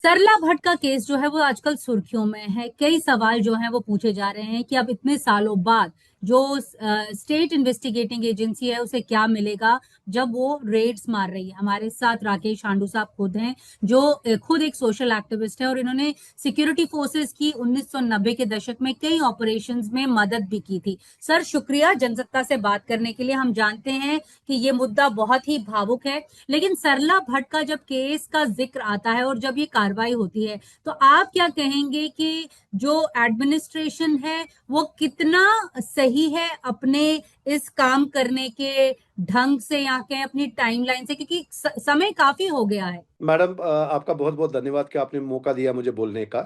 सरला भट्ट का केस जो है वो आजकल सुर्खियों में है। कई सवाल जो हैं वो पूछे जा रहे हैं कि अब इतने सालों बाद जो स्टेट इन्वेस्टिगेटिंग एजेंसी है उसे क्या मिलेगा जब वो रेड्स मार रही है। हमारे साथ राकेश आंडू साहब खुद हैं, जो खुद एक सोशल एक्टिविस्ट है और इन्होंने सिक्योरिटी फोर्सेस की 1990 के दशक में कई ऑपरेशंस में मदद भी की थी। सर, शुक्रिया जनसत्ता से बात करने के लिए। हम जानते हैं कि ये मुद्दा बहुत ही भावुक है, लेकिन सरला भट्ट का जब केस का जिक्र आता है और जब ये कार्रवाई होती है तो आप क्या कहेंगे कि जो एडमिनिस्ट्रेशन है वो कितना सही है अपने इस काम करने के ढंग से, या कहें अपनी टाइमलाइन से, क्योंकि समय काफी हो गया है। मैडम, आपका बहुत बहुत धन्यवाद कि आपने मौका दिया मुझे बोलने का।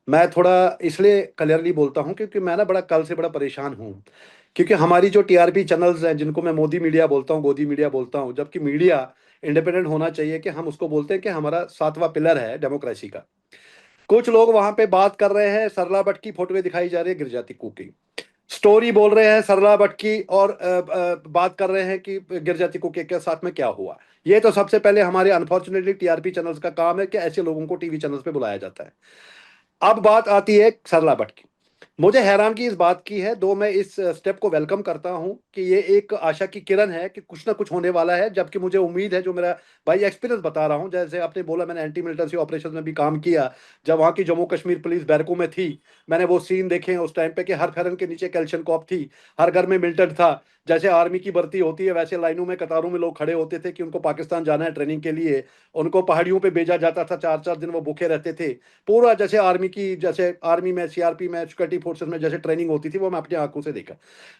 मैं थोड़ा इसलिए क्लियरली बोलता हूं क्योंकि मैं ना बड़ा कल से बड़ा परेशान हूं। क्योंकि हमारी जो टीआरपी चैनल्स हैं, जिनको मैं मोदी मीडिया बोलता हूं, गोदी मीडिया बोलता हूं, जबकि मीडिया इंडिपेंडेंट होना चाहिए, कि हम उसको बोलते हैं कि हमारा सातवां पिलर है डेमोक्रेसी का। कुछ लोग वहां पे बात कर रहे हैं, सरला भट्ट की फोटोएं दिखाई जा रही है गिरजाती की, स्टोरी बोल रहे हैं सरला भट्ट की, और बात कर रहे हैं कि गिरजाती के साथ में क्या हुआ। ये तो सबसे पहले हमारे अनफॉर्चुनेटली टीआरपी चैनल्स का काम है कि ऐसे लोगों को टीवी चैनल्स पे बुलाया जाता है। अब बात आती है सरला भट्ट की। मुझे हैरानगी इस बात की है, दो मैं इस स्टेप को वेलकम करता हूं कि ये एक आशा की किरण है कि कुछ ना कुछ होने वाला है, जबकि मुझे उम्मीद है, जो मेरा भाई एक्सपीरियंस बता रहा हूं, जैसे आपने बोला मैंने एंटी मिलिटेंसी ऑपरेशन में भी काम किया। जब वहां की जम्मू कश्मीर पुलिस बैरकों में थी, मैंने वो सीन देखे हैं उस टाइम पे कि हर फैरन के नीचे कैल्शियम कॉप थी, हर घर में मिलिटेंट था। जैसे आर्मी की भर्ती होती है वैसे लाइनों में कतारों में लोग खड़े होते थे कि उनको पाकिस्तान जाना है ट्रेनिंग के लिए। उनको पहाड़ियों पे भेजा जाता था, 4 4 दिन वो भूखे रहते थे। पूरा जैसे आर्मी की, जैसे आर्मी में, सीआरपी में, सिक्योरिटी फोर्सेस में जैसे ट्रेनिंग होती थी, वो मैं अपनी आंखों से देखा।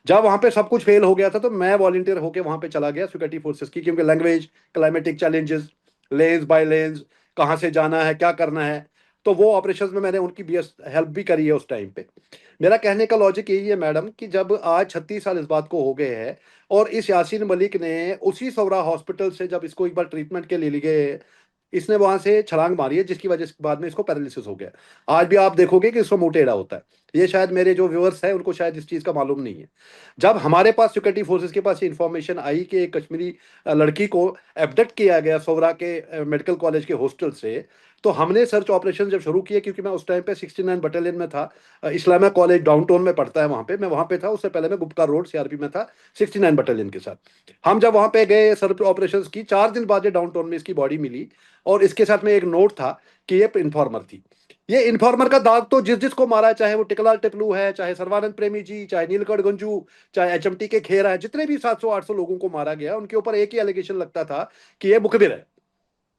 जब वहां पे सब कुछ फेल हो गया था तो मैं वॉलंटियर होकर वहां पे चला गया सिक्योरिटी फोर्सेस की, क्योंकि language, climatic challenges, lens by lens, कहाँ से जाना है, क्या करना है। तो वो ऑपरेशंस में मैंने उनकी बी हेल्प भी करी है उस टाइम पे। मेरा कहने का लॉजिक यही है मैडम, कि जब आज 36 साल इस बात को हो गए हैं, और इस यासीन मलिक ने उसी सौरा हॉस्पिटल से जब इसको एक बार ट्रीटमेंट के लिए ले गए, इसने वहां से छलांग मारी है, जिसकी वजह से बाद में इसको पैरालिसिस हो गया। आज भी आप देखोगे कि इसको मुंह टेढ़ा होता है। ये शायद मेरे जो व्यूअर्स हैं उनको शायद इस चीज का मालूम नहीं है। जब हमारे पास सिक्योरिटी फोर्सेस के पास इंफॉर्मेशन आई कि एक कश्मीरी लड़की को एब्डक्ट किया गया सोवरा के मेडिकल कॉलेज के हॉस्टल से, तो हमने सर्च ऑपरेशन जब शुरू किए, क्योंकि मैं उस टाइम पे 69 बटालियन में था। इस्लामिया कॉलेज डाउनटाउन में पड़ता है, वहां पे मैं वहां पे था। उससे पहले मैं गुप्ता रोड सीआरपी में था 69 बटालियन के साथ। हम जब वहां पे गए सर्च ऑपरेशन की, 4 दिन बाद ये डाउनटाउन में इसकी बॉडी मिली, और इसके साथ में एक नोट था कि ये इन्फॉर्मर थी। ये इन्फॉर्मर का दाग तो जिस जिसको मारा है, चाहे वो टिकलाल टिपलू है, चाहे सर्वानंद प्रेमी जी, चाहे नीलकंठ गंजू, चाहे एचएमटी के खेरा है, जितने भी 700 800 लोगों को मारा गया, उनके ऊपर एक ही एलिगेशन लगता था कि ये मुखबिर है।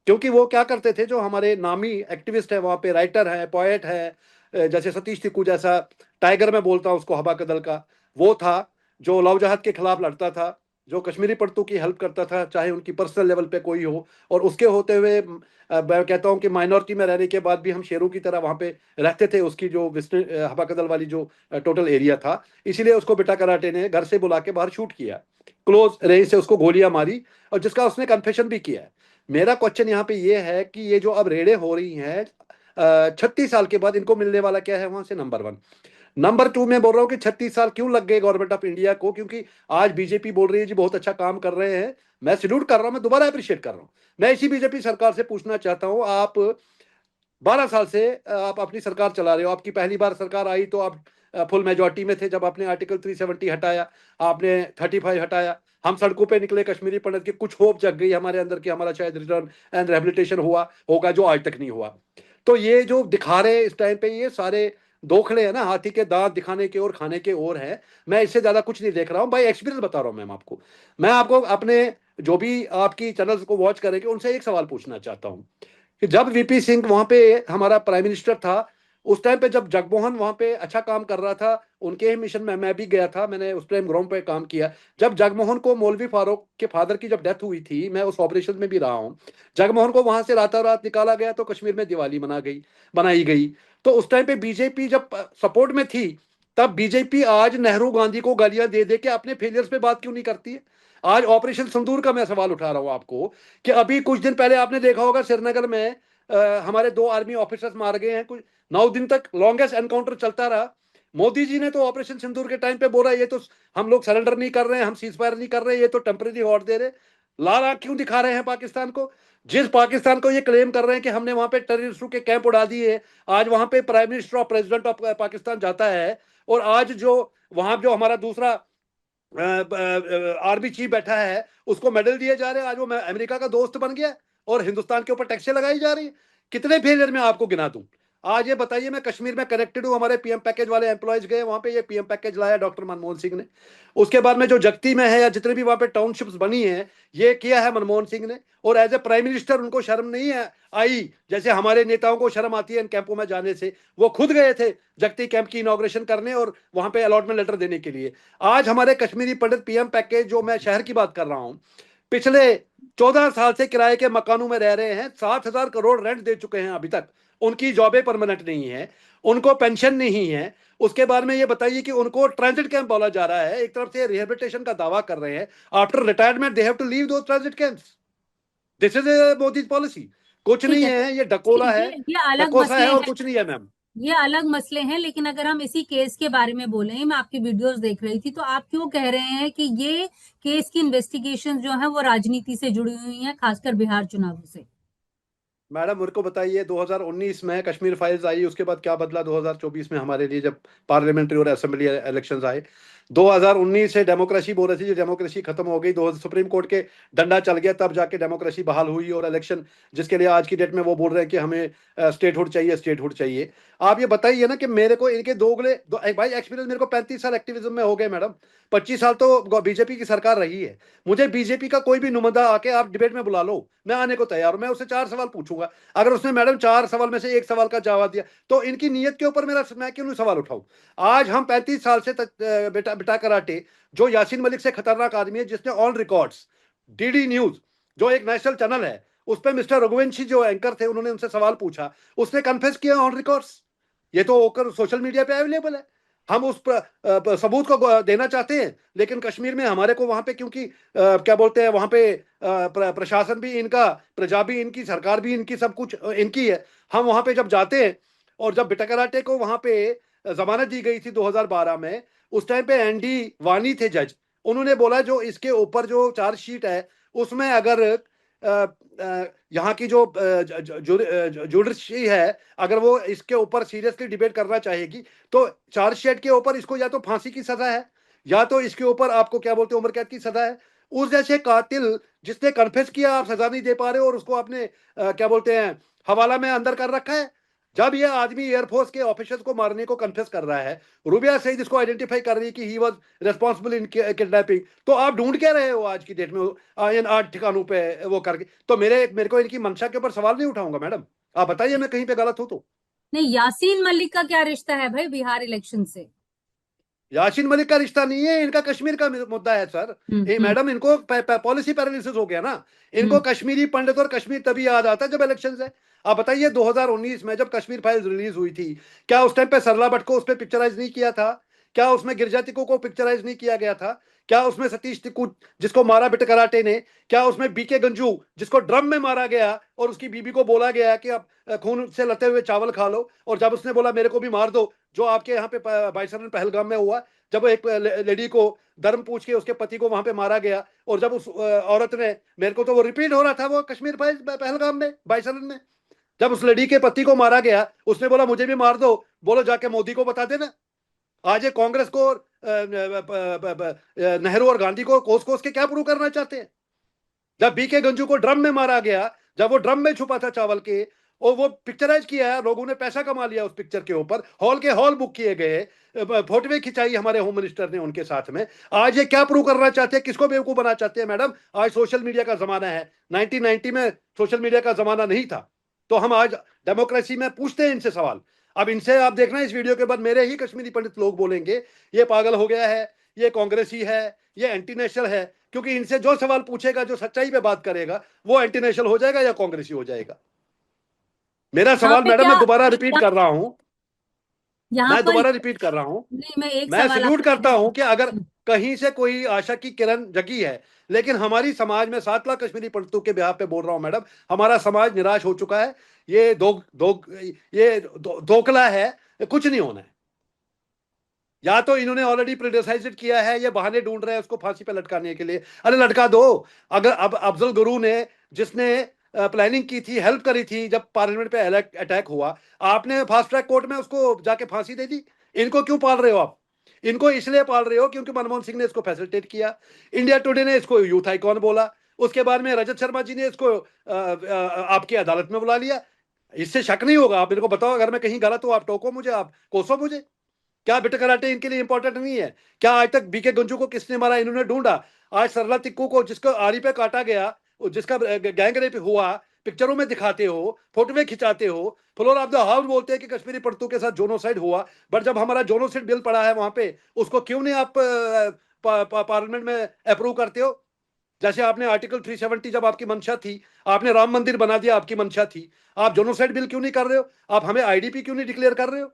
क्योंकि वो क्या करते थे, जो हमारे नामी एक्टिविस्ट है वहां पे, राइटर है, पोएट है, जैसे सतीश तिक्कू जैसा, टाइगर में बोलता हूं उसको, हबा कदल का, वो था जो लव जहाद के खिलाफ लड़ता था, जो कश्मीरी पंडितों की हेल्प करता था, चाहे उनकी पर्सनल लेवल पे कोई हो। और उसके होते हुए मैं कहता हूं कि माइनॉरिटी में रहने के बाद भी हम शेरों की तरह वहां पे रहते थे। उसकी जो हबा कदल वाली जो टोटल एरिया था, इसीलिए उसको बेटा कराटे ने घर से बुला के बाहर शूट किया, क्लोज रेंज से उसको गोलियां मारी, और जिसका उसने कन्फेशन भी किया है। मेरा क्वेश्चन यहाँ पे ये है कि ये जो अब रेडें हो रही हैं 36 साल के बाद, इनको मिलने वाला क्या है वहां से? Number one. नंबर टू, मैं बोल रहा हूँ कि 36 साल क्यों लग गए गवर्नमेंट ऑफ इंडिया को? क्योंकि आज बीजेपी बोल रही है जी बहुत अच्छा काम कर रहे हैं। मैं सल्यूट कर रहा हूं, मैं दोबारा अप्रिशिएट कर रहा हूं। मैं इसी बीजेपी सरकार से पूछना चाहता हूं, आप 12 साल से आप अपनी सरकार चला रहे हो। आपकी पहली बार सरकार आई तो आप फुल मेजोरिटी में थे। जब आपने आर्टिकल 370 हटाया, आपने 35 हटाया, हम सड़कों पे निकले, कश्मीरी पंडित की कुछ होप जग गई हमारे अंदर कि हमारा शायद रिटर्न एंड रिहेबिलिटेशन हुआ होगा, जो आज तक नहीं हुआ। तो ये जो दिखा रहे हैं इस टाइम पे, ये सारे दोखड़े हैं ना, हाथी के दांत दिखाने के और खाने के और है। मैं इससे ज्यादा कुछ नहीं देख रहा हूँ भाई, एक्सपीरियंस बता रहा हूँ मैम आपको। मैं आपको अपने जो भी आपकी चैनल्स को वॉच करेंगे उनसे एक सवाल पूछना चाहता हूँ, कि जब वीपी सिंह वहां पे हमारा प्राइम मिनिस्टर था, उस टाइम पे जब जगमोहन वहां पे अच्छा काम कर रहा था, उनके ही मिशन में मैं भी गया था, मैंने उस टाइम ग्राउंड पे काम किया। जब जगमोहन को, मौलवी फारूक के फादर की जब डेथ हुई थी, मैं उस ऑपरेशन में भी रहा हूं। जगमोहन को वहां से रातों रात निकाला गया तो कश्मीर में दिवाली बनाई गई। तो उस टाइम पे बीजेपी जब सपोर्ट में थी, तब बीजेपी आज नेहरू गांधी को गालियां दे दे के अपने फेलियर्स पे बात क्यों नहीं करती है? आज ऑपरेशन सिंदूर का मैं सवाल उठा रहा हूं आपको, कि अभी कुछ दिन पहले आपने देखा होगा श्रीनगर में हमारे 2 आर्मी ऑफिसर्स मार गए हैं। कुछ 9 दिन तक लॉन्गेस्ट एनकाउंटर चलता रहा। मोदी जी ने तो ऑपरेशन सिंदूर के टाइम पे बोला ये तो हम लोग सरेंडर नहीं कर रहे हैं, हम सीज फायर नहीं कर रहे, ये तो टेम्परेरी ऑर्डर दे रहे। लाल आंख क्यों दिखा रहे हैं पाकिस्तान को? जिस पाकिस्तान को ये क्लेम कर रहे हैं कि हमने वहां पे टेररिस्टों के कैंप उड़ा दिए, आज वहां पे प्राइम मिनिस्टर और प्रेसिडेंट ऑफ पाकिस्तान जाता है, और आज जो वहां जो हमारा दूसरा आर्मी चीफ बैठा है उसको मेडल दिए जा रहे हैं, आज वो अमेरिका का दोस्त बन गया और हिंदुस्तान के ऊपर टैक्सें लगाई जा रही है। कितने फेलियर में आपको गिना दूं? आज ये बताइए, मैं कश्मीर में कनेक्टेड हूं, हमारे पीएम पैकेज वाले एम्प्लॉयज गए वहां पे, ये पीएम पैकेज लाया डॉक्टर मनमोहन सिंह ने। उसके बाद में जो जगती में है या जितने भी वहां पे टाउनशिप्स बनी है, ये किया है मनमोहन सिंह ने। और एज ए प्राइम मिनिस्टर उनको शर्म नहीं है आई, जैसे हमारे नेताओं को शर्म आती है इन कैंपों में जाने से। वो खुद गए थे जगती कैंप की इनॉग्रेशन करने और वहां पे अलॉटमेंट लेटर देने के लिए। आज हमारे कश्मीरी पंडित पीएम पैकेज, जो मैं शहर की बात कर रहा हूं, पिछले 14 साल से किराए के मकानों में रह रहे हैं, 7,000 करोड़ रेंट दे चुके हैं अभी तक, उनकी जॉबें परमानेंट नहीं है, उनको पेंशन नहीं है। उसके बाद में ये बताइए कि उनको ट्रांजिट कैंप बोला जा रहा है, एक तरफ से रिहेबिलिटेशन का दावा कर रहे हैं, after retirement they have to leave दो transit camps. This is Modi policy. कुछ ठीक नहीं है। है, ये ये डकोला है, ये अलग डकोसा मसले है, और हैं। कुछ नहीं है मैम। ये अलग मसले हैं, लेकिन अगर हम इसी केस के बारे में बोलें, मैं आपकी वीडियोस देख रही थी, तो आप क्यों कह रहे हैं कि ये केस की इन्वेस्टिगेशन जो है वो राजनीति से जुड़ी हुई है, खासकर बिहार चुनावों से? मैडम मेरे को बताइए, 2019 में कश्मीर फाइल्स आई, उसके बाद क्या बदला 2024 में हमारे लिए, जब पार्लियामेंट्री और असेंबली इलेक्शंस आए? 2019 से डेमोक्रेसी बोल रही थी, जो डेमोक्रेसी खत्म हो गई, दो सुप्रीम कोर्ट के डंडा चल गया, तब जाके डेमोक्रेसी बहाल हुई, और इलेक्शन जिसके लिए आज की डेट में वो बोल रहे हैं कि हमें स्टेटहुड चाहिए, स्टेटहुड चाहिए। आप ये बताइए ना कि मेरे को इनके भाई एक्सपीरियंस मेरे को 35 साल एक्टिविज्म में हो गए मैडम, 25 साल तो बीजेपी की सरकार रही है। मुझे बीजेपी का कोई भी नुमाइंदा आके आप डिबेट में बुला लो, मैं आने को तैयार हूं, मैं उससे 4 सवाल पूछूंगा। अगर उसने मैडम 4 सवाल में से एक सवाल का जवाब दिया, तो इनकी नीयत के ऊपर मैं क्यों नहीं सवाल उठाऊं? आज हम 35 साल से बेटा कराटे, जो यासीन मलिक से खतरनाक आदमी है, जिसने ऑन रिकॉर्ड्स डीडी न्यूज, जो एक नेशनल चैनल है, उस पर मिस्टर रघुवंशी जो एंकर थे, उन्होंने उनसे सवाल पूछा, उसने कन्फेस किया ऑन रिकॉर्ड्स। ये तो होकर सोशल मीडिया पे अवेलेबल है। हम उस सबूत को देना चाहते हैं, लेकिन कश्मीर में हमारे को वहां पे, क्योंकि क्या बोलते हैं वहां पे, प्रशासन भी इनका, प्रजा भी इनकी, सरकार भी इनकी, सब कुछ इनकी है। हम वहां पे जब जाते हैं, और जब बिटा कराटे को वहां पे जमानत दी गई थी 2012 में, उस टाइम पे एनडी वानी थे जज। उन्होंने बोला जो इसके ऊपर जो चार्जशीट है, उसमें अगर यहाँ की जो जुडिशरी है, अगर वो इसके ऊपर सीरियसली डिबेट करना चाहेगी, तो चार्जशीट के ऊपर इसको या तो फांसी की सजा है, या तो इसके ऊपर आपको क्या बोलते हैं उम्र कैद की सजा है। उस जैसे कातिल जिसने कन्फेस किया, आप सजा नहीं दे पा रहे हो, और उसको आपने क्या बोलते हैं हवाला में अंदर कर रखा है। जब ये आदमी एयरफोर्स के ऑफिसर्स को मारने को कन्फेस कर रहा है, रूबिया सईद इसको आइडेंटिफाई कर रही है कि he was responsible in kidnapping, तो आप ढूंढ क्या रहे हो आज की डेट में इन 8 ठिकानों पे वो करके? तो मेरे को इनकी मंशा के ऊपर सवाल नहीं उठाऊंगा मैडम। आप बताइए मैं कहीं पे गलत हूं तो। नहीं, यासीन मलिक का क्या रिश्ता है भाई बिहार इलेक्शन से? यासीन मलिक का रिश्ता नहीं है, इनका कश्मीर का मुद्दा है सर। हम्म। मैडम इनको पॉलिसी पैरालिसिस हो गया ना। इनको हम्म। कश्मीरी पंडित और कश्मीर तभी याद आता है जब इलेक्शन है। आप बताइए 2019 में जब कश्मीर फाइल्स रिलीज हुई थी, क्या उस टाइम पे सरला भट्ट को उस पर पिक्चराइज नहीं किया था? क्या उसमें गिरजा टिक्कू को पिक्चराइज नहीं किया गया था? क्या उसमें सतीश टिक्कू जिसको मारा बिट कराटे ने, क्या उसमें बीके गंजू जिसको ड्रम में मारा गया और उसकी बीबी को बोला गया कि आप खून से लते हुए चावल खा लो, और जब उसने बोला मेरे को भी मार दो, जो आपके यहाँ पे बाइसरन पहलगाम में हुआ, जब एक लेडी को धर्म पूछ के उसके पति को वहां पे मारा गया, और जब उस औरत ने, मेरे को तो वो रिपीट हो रहा था वो कश्मीर पहलगाम में, बाइसरन में, जब उस लेडी के पति को मारा गया, उसने बोला मुझे भी मार दो, बोलो जाके मोदी को बता देना। आज ये कांग्रेस को नेहरू और गांधी को कोस कोस के क्या प्रूव करना चाहते हैं? जब बीके गंजू को ड्रम में मारा गया, जब वो ड्रम में छुपा था चावल के, और वो पिक्चराइज किया है, लोगों ने पैसा कमा लिया उस पिक्चर के ऊपर, हॉल के हॉल बुक किए गए, फोटोवें खिंचाई हमारे होम मिनिस्टर ने उनके साथ में। आज ये क्या प्रूव करना चाहते हैं, किसको बेवकूफ बनाना चाहते हैं मैडम? आज सोशल मीडिया का जमाना है, 1990 में सोशल मीडिया का जमाना नहीं था। तो हम आज डेमोक्रेसी में पूछते हैं इनसे सवाल। अब इनसे आप देखना, इस वीडियो के बाद मेरे ही कश्मीरी पंडित लोग बोलेंगे ये पागल हो गया है, ये कांग्रेसी है, ये एंटी नेशनल है, क्योंकि इनसे जो सवाल पूछेगा, जो सच्चाई पे बात करेगा, वो एंटी नेशनल हो जाएगा या कांग्रेसी हो जाएगा। मेरा यहाँ सवाल पे मैडम क्या, मैं दोबारा रिपीट कर रहा हूं, यहाँ मैं पर, दोबारा रिपीट कर रहा हूं, नहीं, मैं एक मैं सवाल सल्यूट आपसे करता पूछ, हूं कि अगर कहीं से कोई आशा की किरण जगी है, लेकिन हमारी समाज में 7 लाख कश्मीरी पंडितों के बिहाफ पे बोल रहा हूं मैडम, हमारा समाज निराश हो चुका है। ये दोकला है, कुछ नहीं होना है। या तो इन्होंने ऑलरेडी प्रिडिसाइज किया है, ये बहाने ढूंढ रहे हैं उसको फांसी पे लटकाने के लिए। अरे लटका दो। अगर अब अफजल गुरु ने, जिसने प्लानिंग की थी, हेल्प करी थी जब पार्लियामेंट पे अटैक हुआ, आपने फास्ट ट्रैक कोर्ट में उसको जाके फांसी दे दी। इनको क्यों पाल रहे हो आप? इनको इसलिए पाल रहे हो क्योंकि मनमोहन सिंह ने इसको फैसिलिटेट किया, इंडिया टुडे ने इसको यूथ आइकॉन बोला, उसके बाद में रजत शर्मा जी ने इसको आपकी अदालत में बुला लिया। इससे शक नहीं होगा? आप मेरे को बताओ, अगर मैं कहीं गलत हूं आप टोको मुझे, आप कोसो मुझे। क्या बिट कराटे इनके लिए इंपॉर्टेंट नहीं है? क्या आज तक बीके गंजू को किसने मारा इन्होंने ढूंढा? आज सरला तिक्कू को जिसको आरी पे काटा गया, जिसका गैंग रेप हुआ, पिक्चरों में दिखाते हो, फोटोवे खिंचाते हो, फ्लोर ऑफ द हाउस बोलते हैं कि कश्मीरी पंडितों के साथ जोनोसाइड हुआ, बट जब हमारा जोनोसाइड बिल पड़ा है वहां पे, उसको क्यों नहीं आप पार्लियामेंट में अप्रूव करते हो? जैसे आपने आर्टिकल 370 जब आपकी मंशा थी, आपने राम मंदिर बना दिया, आपकी मंशा थी, आप जोनोसाइड बिल क्यों नहीं कर रहे हो? आप हमें आईडीपी क्यों नहीं डिक्लेयर कर रहे हो?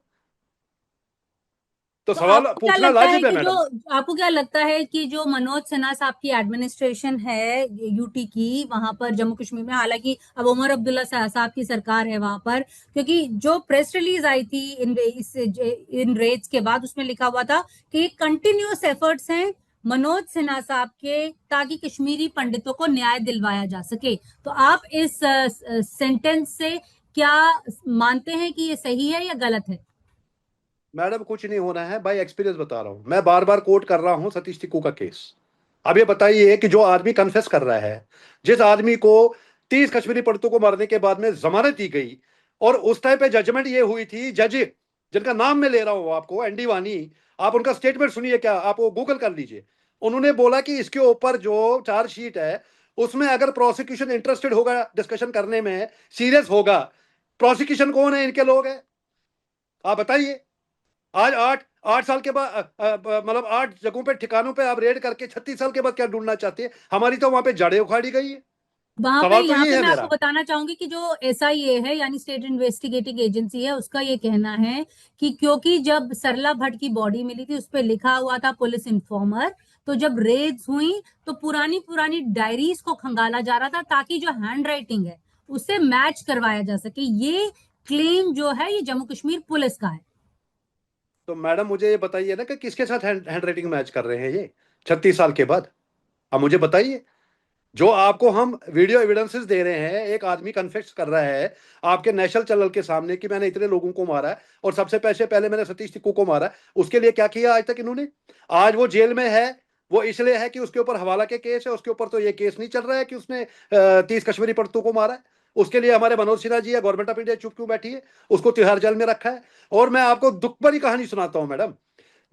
तो तो सवाल आपको क्या पूछना लगता है लाजिब है कि जो मैडम। आपको क्या लगता है कि जो मनोज सिन्हा साहब की एडमिनिस्ट्रेशन है यूटी की वहां पर जम्मू कश्मीर में, हालांकि अब उमर अब्दुल्ला साहब की सरकार है वहां पर, क्योंकि जो प्रेस रिलीज आई थी इन रेड्स के बाद उसमें लिखा हुआ था कि कंटिन्यूअस एफर्ट्स हैं मनोज सिन्हा साहब के ताकि कश्मीरी पंडितों को न्याय दिलवाया जा सके। तो आप इस सेंटेंस से क्या मानते हैं कि ये सही है या गलत है? मैडम कुछ नहीं होना है, बाय एक्सपीरियंस बता रहा हूं, मैं बार बार कोट कर रहा हूं सतीश टिक्कू का केस। अब ये बताइए कि जो आदमी कन्फेस कर रहा है, जिस आदमी को 30 कश्मीरी पंडितों को मारने के बाद में जमानत दी गई, और उस टाइम पे जजमेंट ये हुई थी, जज जिनका नाम मैं ले रहा हूं आपको, एनडी वानी, आप उनका स्टेटमेंट सुनिए, क्या आप वो गूगल कर लीजिए। उन्होंने बोला कि इसके ऊपर जो चार्जशीट है उसमें अगर प्रोसिक्यूशन इंटरेस्टेड होगा डिस्कशन करने में, सीरियस होगा, प्रोसिक्यूशन कौन है? इनके लोग हैं। आप बताइए। आज 8 8 साल के बाद मतलब 8 जगहों पे ठिकानों पे आप रेड करके 36 साल के बाद क्या ढूंढना चाहते हैं? हमारी तो वहां पे जड़ें उखाड़ी गई है। वहां पे सवाल तो यहाँ ये पे है मैं आपको मेरा। बताना चाहूंगी कि जो एसआईए है यानी स्टेट इन्वेस्टिगेटिंग एजेंसी है, उसका ये कहना है कि क्योंकि जब सरला भट्ट की बॉडी मिली थी उस पर लिखा हुआ था पुलिस इन्फॉर्मर, तो जब रेड्स हुई तो पुरानी पुरानी डायरीज को खंगाला जा रहा था ताकि जो हैंड राइटिंग है उससे मैच करवाया जा सके। ये क्लेम जो है ये जम्मू कश्मीर पुलिस का है। तो मैडम मुझे ये बताइए ना कि किसके साथ हैंड राइटिंग मैच कर रहे हैं ये 36 साल के बाद? अब मुझे बताइए। जो आपको हम वीडियो एविडेंसेस दे रहे हैं, एक आदमी कन्फेस कर रहा है आपके नेशनल चैनल के सामने कि मैंने इतने लोगों को मारा है और सबसे पैसे पहले मैंने सतीश टिक्कू को मारा है। उसके लिए क्या किया आज तक इन्होंने? आज वो जेल में है, वो इसलिए है कि उसके ऊपर हवाला के केस है, उसके ऊपर तो ये केस नहीं चल रहा है कि उसने 30 कश्मीरी पंडितों को मारा है। उसके लिए हमारे मनोज सिन्हा जी या गवर्नमेंट ऑफ इंडिया चुप क्यों बैठी है? उसको तिहाड़ जेल में रखा है। और मैं आपको दुख भरी कहानी सुनाता हूं मैडम।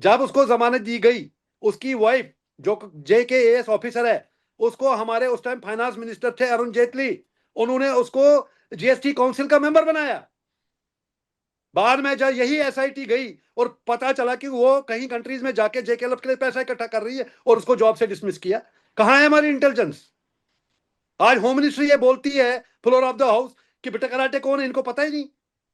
जब उसको जमानत दी गई, उसकी वाइफ जो JKAS ऑफिसर है, उसको हमारे उस टाइम फाइनेंस मिनिस्टर थे अरुण जेटली, उन्होंने उसको GST काउंसिल का मेंबर बनाया। बाद में जब यही SIT गई और पता चला कि वो कहीं कंट्रीज में जाके JKLF के लिए पैसा इकट्ठा कर रही है और उसको जॉब से डिसमिस किया। कहां है हमारी इंटेलिजेंस? आज होम मिनिस्ट्री ये बोलती है फ्लोर ऑफ द हाउस कि बिट कराटे कौन है, इनको पता ही नहीं।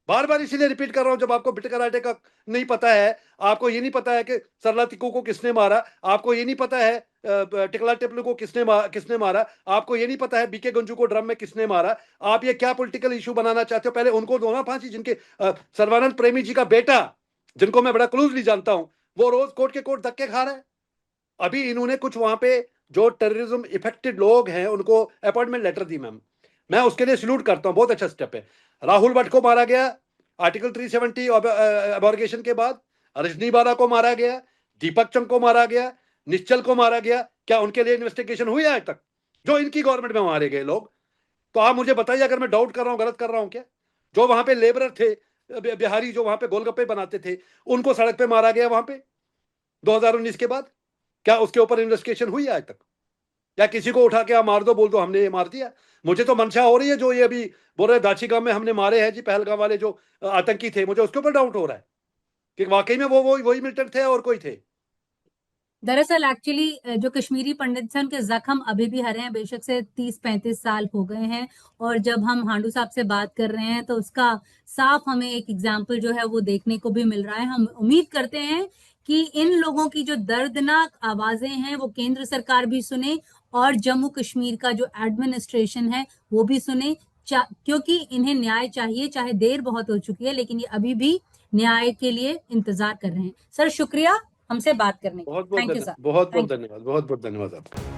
बार बार इसीलिए रिपीट कर रहा हूं, जब आपको बिट कराटे का नहीं पता है, आपको ये नहीं पता है कि सरला तिक्कू को किसने मारा, आपको ये नहीं पता है टिकला टिपलू को किसने मारा, आपको ये नहीं पता है बीके गंजू को ड्रम में किसने मारा, आप ये क्या पॉलिटिकल इशू बनाना चाहते हो? पहले उनको दो ना फांसी, जिनके सर्वानंद प्रेमी जी का बेटा, जिनको मैं बड़ा क्लोजली जानता हूं, वो रोज कोर्ट के कोर्ट धक्के खा रहा है। अभी इन्होंने कुछ वहां पे जो टेररिज्म इफेक्टेड लोग हैं उनको अपॉइंटमेंट लेटर दी मैम, मैं उसके लिए सल्यूट करता हूं, बहुत अच्छा स्टेप है। राहुल भट्ट को मारा गया आर्टिकल 370 अबॉर्गेशन के बाद, रजनी बारा को मारा गया, दीपक चंद को मारा गया, निश्चल को मारा गया, क्या उनके लिए इन्वेस्टिगेशन हुई आज तक? जो इनकी गवर्नमेंट में मारे गए लोग। तो आप मुझे बताइए, अगर मैं डाउट कर रहा हूं, गलत कर रहा हूं क्या? जो वहां पे लेबरर थे, बिहारी जो वहां पे गोलगप्पे बनाते थे, उनको सड़क पे मारा गया वहां पे 2019 के बाद, क्या उसके ऊपर इन्वेस्टिगेशन हुई है आज तक? या किसी को उठा के आप मार दो, बोल दो हमने ये मार दिया? मुझे तो मंशा हो रही है, जो ये अभी बोल रहे दाची गांव में हमने मारे हैं जी, पहलगाम वाले जो आतंकी थे, मुझे उसके ऊपर डाउट हो रहा है कि वाकई में वो वही मिलिटेंट थे और कोई थे। दरअसल एक्चुअली जो कश्मीरी पंडित हैं उनके जख्म अभी भी हरे हैं, बेशक से 30-35 साल हो गए हैं। और जब हम हांडू साहब से बात कर रहे हैं तो उसका साफ हमें एक एग्जाम्पल जो है वो देखने को भी मिल रहा है। हम उम्मीद करते हैं कि इन लोगों की जो दर्दनाक आवाजें हैं वो केंद्र सरकार भी सुने और जम्मू कश्मीर का जो एडमिनिस्ट्रेशन है वो भी सुने, क्योंकि इन्हें न्याय चाहिए। चाहे देर बहुत हो चुकी है लेकिन ये अभी भी न्याय के लिए इंतजार कर रहे हैं। सर शुक्रिया हमसे बात करने के बहुत लिए। बहुत थैंक यू सर। बहुत बहुत थैंक यू। धन्यवाद, बहुत बहुत धन्यवाद आपका।